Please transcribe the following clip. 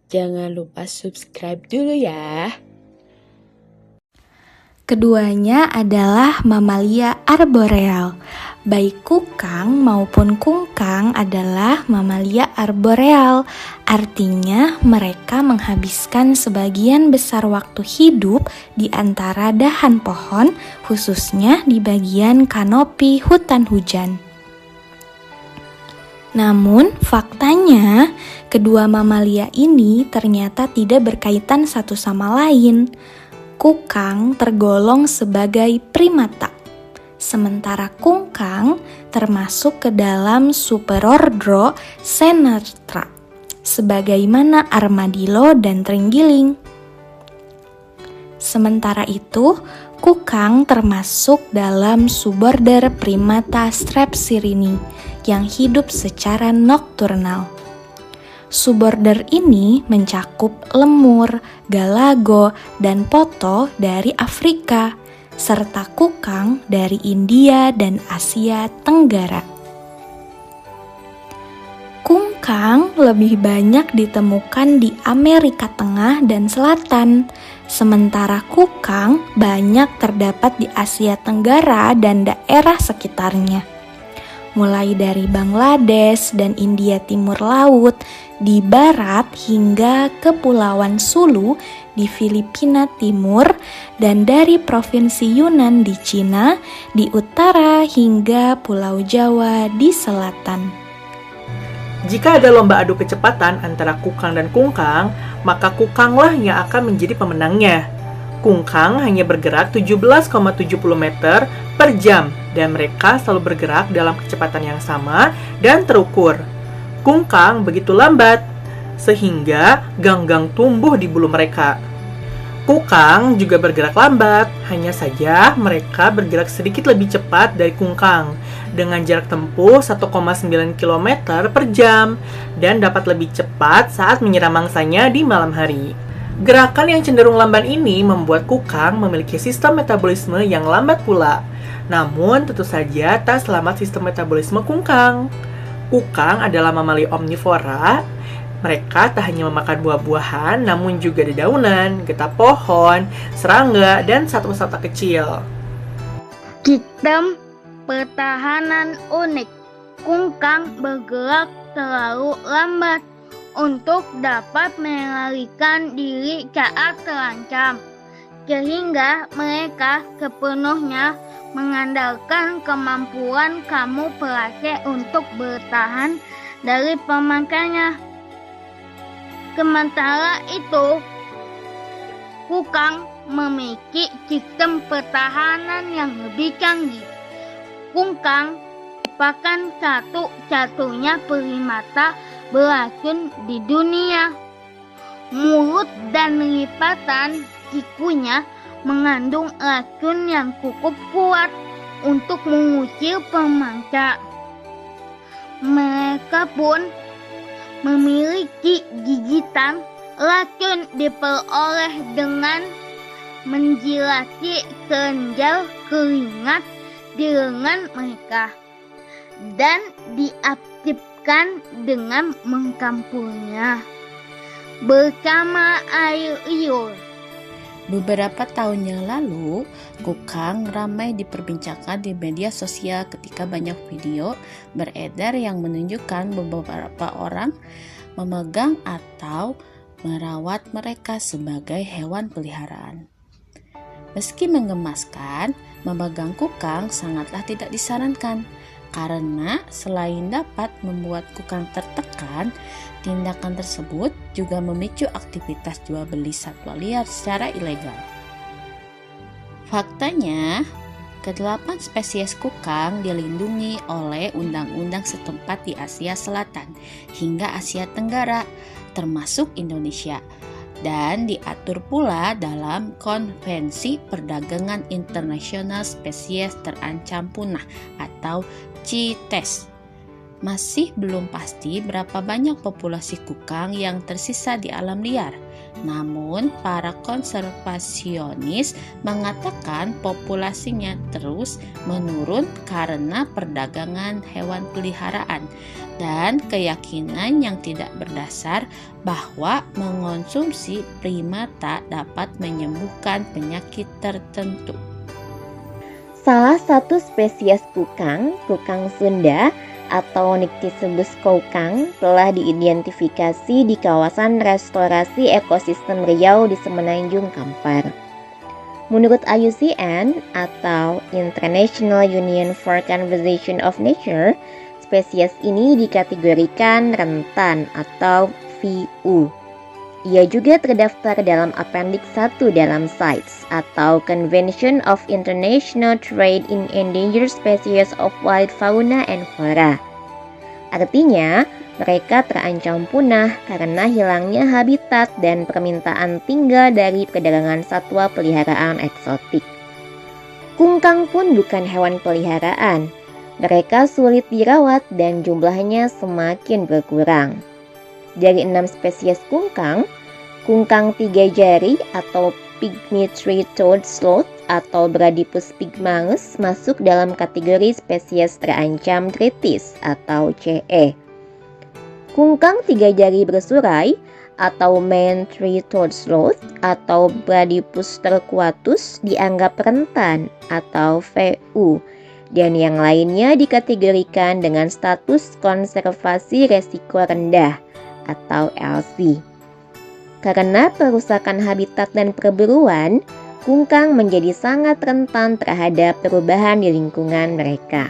Jangan lupa subscribe dulu ya. Keduanya adalah mamalia arboreal. Baik kukang maupun kungkang adalah mamalia arboreal. Artinya mereka menghabiskan sebagian besar waktu hidup di antara dahan pohon, khususnya di bagian kanopi hutan hujan. Namun faktanya, kedua mamalia ini ternyata tidak berkaitan satu sama lain. Kukang tergolong sebagai primata, sementara kungkang termasuk ke dalam superordro Caenorhabdidae, sebagaimana armadillo dan terenggiling. Sementara itu, kukang termasuk dalam suborder Primata strepsirini yang hidup secara nokturnal. Suborder ini mencakup lemur, galago, dan poto dari Afrika, serta kukang dari India dan Asia Tenggara. Kungkang lebih banyak ditemukan di Amerika Tengah dan Selatan, sementara kukang banyak terdapat di Asia Tenggara dan daerah sekitarnya. Mulai dari Bangladesh dan India Timur Laut di barat hingga Kepulauan Sulu di Filipina Timur, dan dari Provinsi Yunnan di Cina di utara hingga Pulau Jawa di selatan. Jika ada lomba adu kecepatan antara kukang dan kungkang, maka kukanglah yang akan menjadi pemenangnya. Kungkang hanya bergerak 17,70 meter per jam dan mereka selalu bergerak dalam kecepatan yang sama dan terukur. Kungkang begitu lambat, sehingga gang-gang tumbuh di bulu mereka. Kukang juga bergerak lambat, hanya saja mereka bergerak sedikit lebih cepat dari kungkang, dengan jarak tempuh 1,9 km per jam, dan dapat lebih cepat saat menyiram mangsanya di malam hari. Gerakan yang cenderung lamban ini membuat kukang memiliki sistem metabolisme yang lambat pula. Namun, tentu saja tak selamat sistem metabolisme kungkang. Kukang adalah mamalia omnivora. Mereka tak hanya memakan buah-buahan, namun juga dedaunan, getah pohon, serangga, dan satwa-satwa kecil. Sistem pertahanan unik. Kungkang bergerak terlalu lambat untuk dapat mengendalikan diri saat terancam, sehingga mereka sepenuhnya mengandalkan kemampuan kamuflase untuk bertahan dari pemakannya. Sementara itu, kukang memiliki sistem pertahanan yang lebih canggih. Kungkang merupakan satu-satunya primata beracun di dunia. Mulut dan lipatan sikunya mengandung racun yang cukup kuat untuk mengusir pemangsa. Mereka pun memiliki gigitan. Racun diperoleh dengan menjilati kelenjar keringat di lengan mereka dan diaktifkan dengan mengkampurnya bersama air liur. Beberapa tahun yang lalu, kukang ramai diperbincangkan di media sosial ketika banyak video beredar yang menunjukkan beberapa orang memegang atau merawat mereka sebagai hewan peliharaan. Meski menggemaskan, memegang kukang sangatlah tidak disarankan karena selain dapat membuat kukang tertekan, tindakan tersebut juga memicu aktivitas jual beli satwa liar secara ilegal. Faktanya, ke-8 spesies kukang dilindungi oleh undang-undang setempat di Asia Selatan hingga Asia Tenggara, termasuk Indonesia, dan diatur pula dalam Konvensi Perdagangan Internasional Spesies Terancam Punah atau CITES. Masih belum pasti berapa banyak populasi kukang yang tersisa di alam liar. Namun, para konservasionis mengatakan populasinya terus menurun karena perdagangan hewan peliharaan. dan keyakinan yang tidak berdasar bahwa mengonsumsi primata dapat menyembuhkan penyakit tertentu. Salah satu spesies kukang, kukang Sunda atau Nycticebus koukang, telah diidentifikasi di kawasan restorasi ekosistem Riau di Semenanjung Kampar. Menurut IUCN atau International Union for Conservation of Nature, spesies ini dikategorikan rentan atau VU. Ia juga terdaftar dalam Appendix 1 dalam CITES atau Convention of International Trade in Endangered Species of Wild Fauna and Flora. Artinya, mereka terancam punah karena hilangnya habitat dan permintaan tinggal dari perdagangan satwa peliharaan eksotik. Kungkang pun bukan hewan peliharaan. Mereka sulit dirawat dan jumlahnya semakin berkurang. Dari 6 spesies kungkang 3 jari atau Pygmy Three-toed Sloth atau Bradypus pygmaeus masuk dalam kategori spesies terancam kritis atau CE. Kungkang 3 jari bersurai atau Man Three-toed Sloth atau Bradypus turquatus dianggap rentan atau VU, dan yang lainnya dikategorikan dengan status konservasi resiko rendah atau LC. Karena perusakan habitat dan perburuan, kungkang menjadi sangat rentan terhadap perubahan di lingkungan mereka.